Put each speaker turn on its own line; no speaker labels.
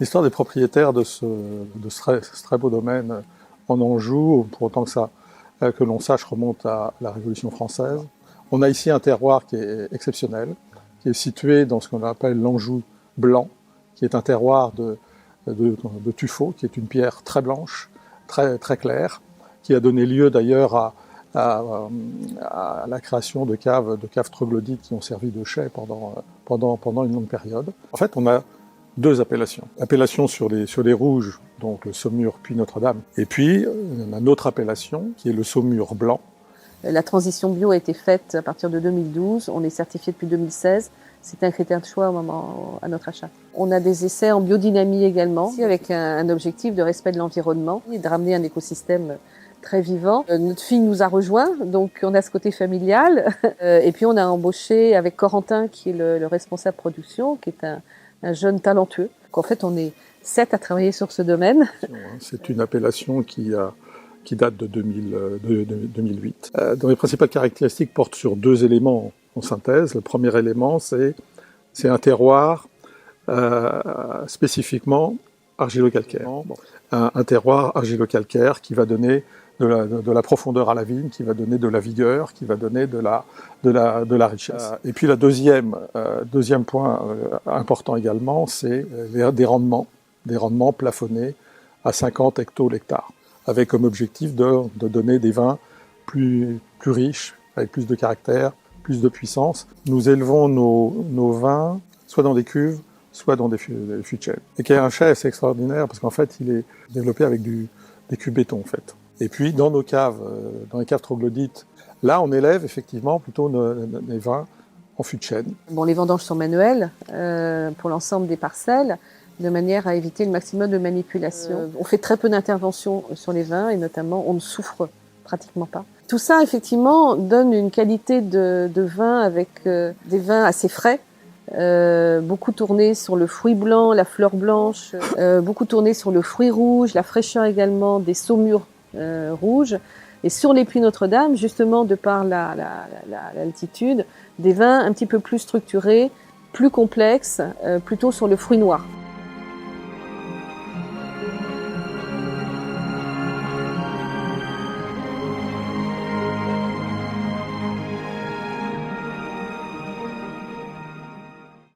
L'histoire des propriétaires de ce très beau domaine en Anjou, pour autant que l'on sache, remonte à la Révolution française. On a ici un terroir qui est exceptionnel, qui est situé dans ce qu'on appelle l'Anjou blanc, qui est un terroir de tuffeau, qui est une pierre très blanche, très claire, qui a donné lieu d'ailleurs à la création de caves troglodytes qui ont servi de chais pendant une longue période. En fait, on a deux appellations. L'appellation sur les rouges, donc le Saumur puis Notre-Dame, et puis on a une autre appellation qui est le Saumur blanc.
La transition bio a été faite à partir de 2012, on est certifié depuis 2016. C'est un critère de choix à notre achat. On a des essais en biodynamie également, avec un objectif de respect de l'environnement et de ramener un écosystème très vivant. Notre fille nous a rejoint, donc on a ce côté familial. Et puis on a embauché avec Corentin, qui est le responsable production, qui est un jeune talentueux. Donc en fait, on est 7 à travailler sur ce domaine.
C'est une appellation qui date de 2008. Dont les principales caractéristiques portent sur deux éléments en synthèse. Le premier élément, c'est un terroir spécifiquement argilo-calcaire. Un terroir argilo-calcaire qui va donner de la profondeur à la vigne, qui va donner de la vigueur, qui va donner de la richesse. Et puis le deuxième point important également, c'est des rendements plafonnés à 50 hecto-l'hectare, avec comme objectif de donner des vins plus riches, avec plus de caractère, plus de puissance. Nous élevons nos vins soit dans des cuves, soit dans des fûts de chai. Et qui est un chai assez extraordinaire, parce qu'en fait, il est développé avec des cuves béton, en fait. Et puis, dans les caves troglodytes, là, on élève effectivement plutôt des vins en fût de chêne.
Bon, les vendanges sont manuelles pour l'ensemble des parcelles, de manière à éviter le maximum de manipulation. On fait très peu d'interventions sur les vins, et notamment, on ne souffre pratiquement pas. Tout ça, effectivement, donne une qualité de vin avec des vins assez frais, beaucoup tournés sur le fruit blanc, la fleur blanche, beaucoup tournés sur le fruit rouge, la fraîcheur également des saumures rouges. Et sur les Puits Notre-Dame, justement, de par l'altitude, des vins un petit peu plus structurés, plus complexes, plutôt sur le fruit noir.